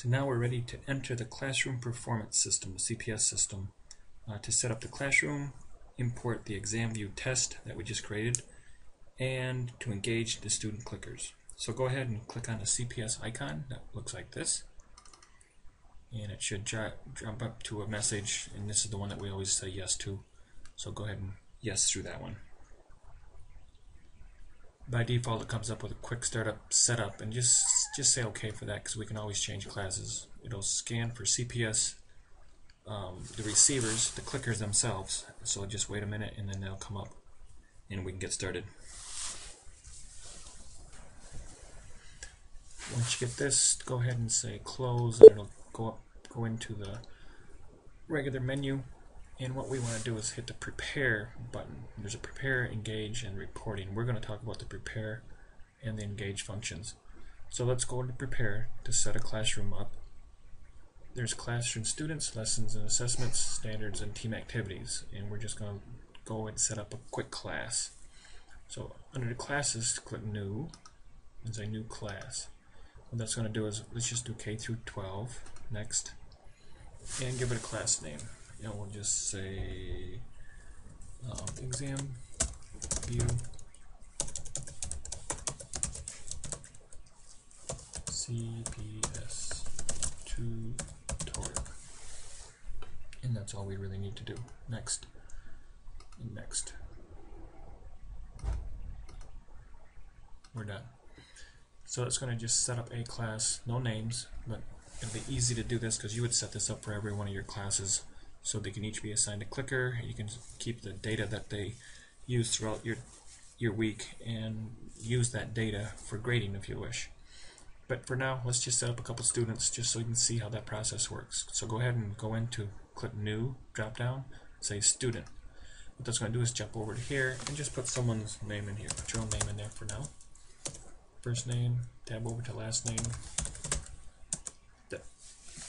So now we're ready to enter the classroom performance system, the CPS system. To set up the classroom, import the ExamView test that we just created, and to engage the student clickers. So go ahead and click on the CPS icon that looks like this, and it should jump up to a message, and this is the one that we always say yes to. So go ahead and yes through that one. By default, it comes up with a quick startup setup, and just say OK for that, because we can always change classes. It'll scan for CPS, the receivers, the clickers themselves. So just wait a minute, and then they'll come up, and we can get started. Once you get this, go ahead and say close, and it'll go into the regular menu. And what we want to do is hit the prepare button. There's a prepare, engage, and reporting. We're going to talk about the prepare and the engage functions. So let's go into prepare to set a classroom up. There's classroom students, lessons and assessments, standards, and team activities. And we're just going to go and set up a quick class. So under the classes, click new and say new class. What that's going to do is let's just do K through 12. Next. And give it a class name. And we'll just say ExamView CPS tutorial. And that's all we really need to do. Next. And next. We're done. So it's going to just set up a class, no names, but it'll be easy to do this because you would set this up for every one of your classes. So they can each be assigned a clicker. You can keep the data that they use throughout your week and use that data for grading if you wish. But for now, let's just set up a couple students just so you can see how that process works. So go ahead and go into click new, drop down, say student. What that's going to do is jump over to here and just put someone's name in here. Put your own name in there for now. First name, tab over to last name.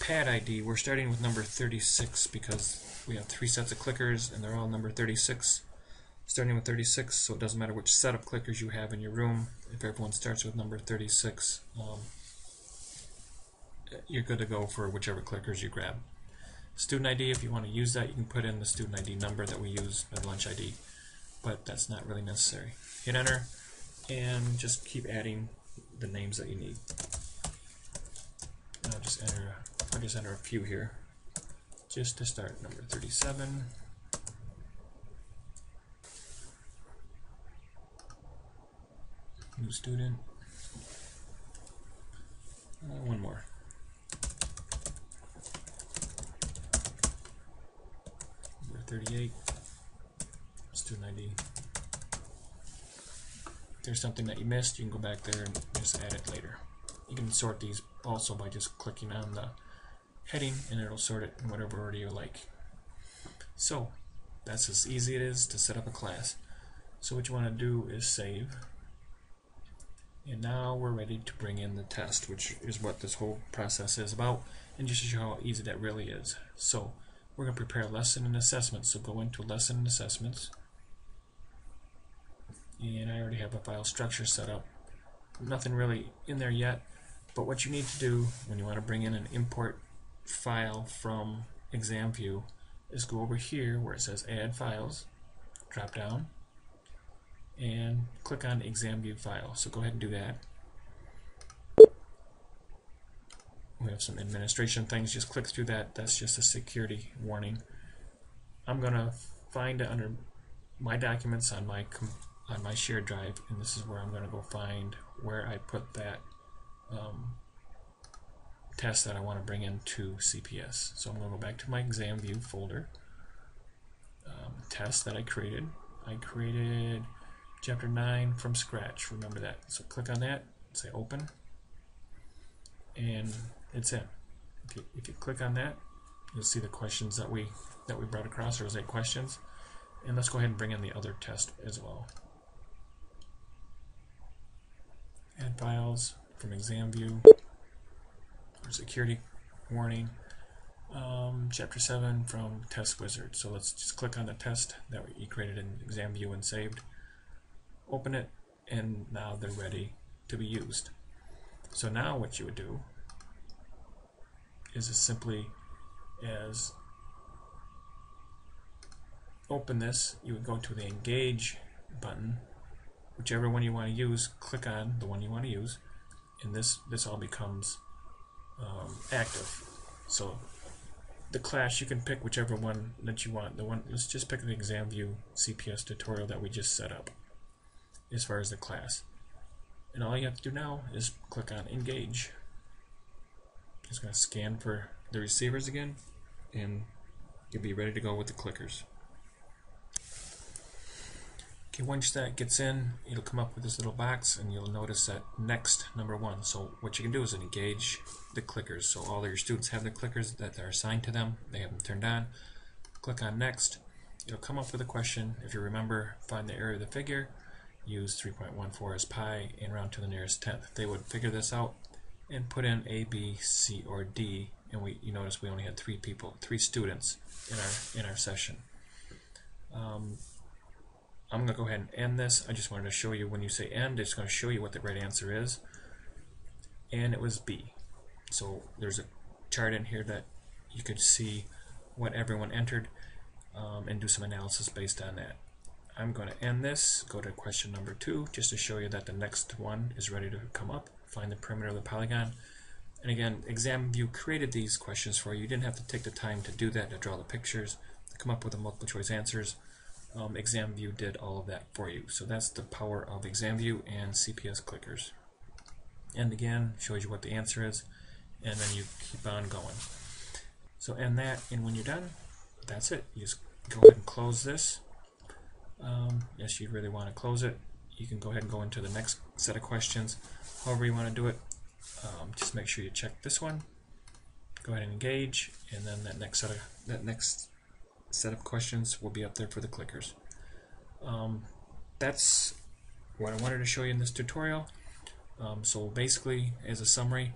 Pad ID, we're starting with number 36 because we have 3 sets of clickers and they're all number 36. Starting with 36, so it doesn't matter which set of clickers you have in your room. If everyone starts with number 36, you're good to go for whichever clickers you grab. Student ID, if you want to use that, you can put in the student ID number that we use, the lunch ID, but that's not really necessary. Hit enter and just keep adding the names that you need. And I'll just enter a few here just to start. Number 37. New student. One more. Number 38. Student ID. If there's something that you missed, you can go back there and just add it later. You can sort these also by just clicking on the heading and it'll sort it in whatever order you like. So that's as easy it is to set up a class. So what you want to do is save, and now we're ready to bring in the test, which is what this whole process is about, and just to show how easy that really is. So we're going to prepare lesson and assessments. So go into lesson and assessments, and I already have a file structure set up. Nothing really in there yet, but what you need to do when you want to bring in an import file from ExamView is go over here where it says add files, drop down, and click on ExamView file. So go ahead and do that. We have some administration things, just click through that. That's just a security warning. I'm going to find it under my documents on my shared drive, and this is where I'm going to go find where I put that test that I want to bring into CPS. So I'm going to go back to my ExamView folder, test that I created. I created chapter 9 from scratch, remember that. So click on that, say open, and it's in. If you click on that, you'll see the questions that we brought across. There was 8 questions, and let's go ahead and bring in the other test as well. Add files from ExamView, or security warning, chapter 7 from Test Wizard. So let's just click on the test that we created in ExamView and saved. Open it, and now they're ready to be used. So now what you would do is as simply as open this. You would go to the Engage button, whichever one you want to use, click on the one you want to use, and this all becomes active. So the class, you can pick whichever one that you want. Let's just pick the ExamView CPS tutorial that we just set up as far as the class. And all you have to do now is click on Engage. Just going to scan for the receivers again, and you'll be ready to go with the clickers. Okay, once that gets in, it'll come up with this little box, and you'll notice that next #1. So what you can do is engage the clickers. So all of your students have the clickers that are assigned to them. They have them turned on. Click on next. It'll come up with a question. If you remember, find the area of the figure, use 3.14 as pi, and round to the nearest tenth. They would figure this out and put in A, B, C, or D. And you notice we only had 3 students in our session. I'm going to go ahead and end this. I just wanted to show you, when you say end, it's going to show you what the right answer is. And it was B. So there's a chart in here that you could see what everyone entered and do some analysis based on that. I'm going to end this, go to question number 2, just to show you that the next one is ready to come up. Find the perimeter of the polygon. And again, ExamView created these questions for you. You didn't have to take the time to do that, to draw the pictures, to come up with the multiple choice answers. ExamView did all of that for you. So that's the power of ExamView and CPS clickers. And again, shows you what the answer is, and then you keep on going. So end that, and when you're done, that's it. You just go ahead and close this. Yes, you really want to close it. You can go ahead and go into the next set of questions, however you want to do it. Just make sure you check this one. Go ahead and engage, and then that next set of questions will be up there for the clickers. That's what I wanted to show you in this tutorial. So basically, as a summary,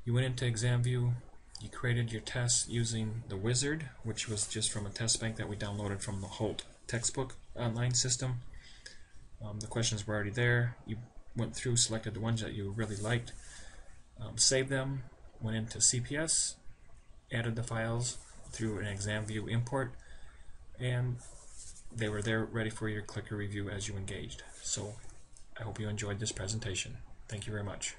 you went into ExamView, you created your tests using the wizard, which was just from a test bank that we downloaded from the Holt textbook online system. The questions were already there. You went through, selected the ones that you really liked, saved them, went into CPS, added the files through an ExamView import, and they were there ready for your clicker review as you engaged. So I hope you enjoyed this presentation. Thank you very much.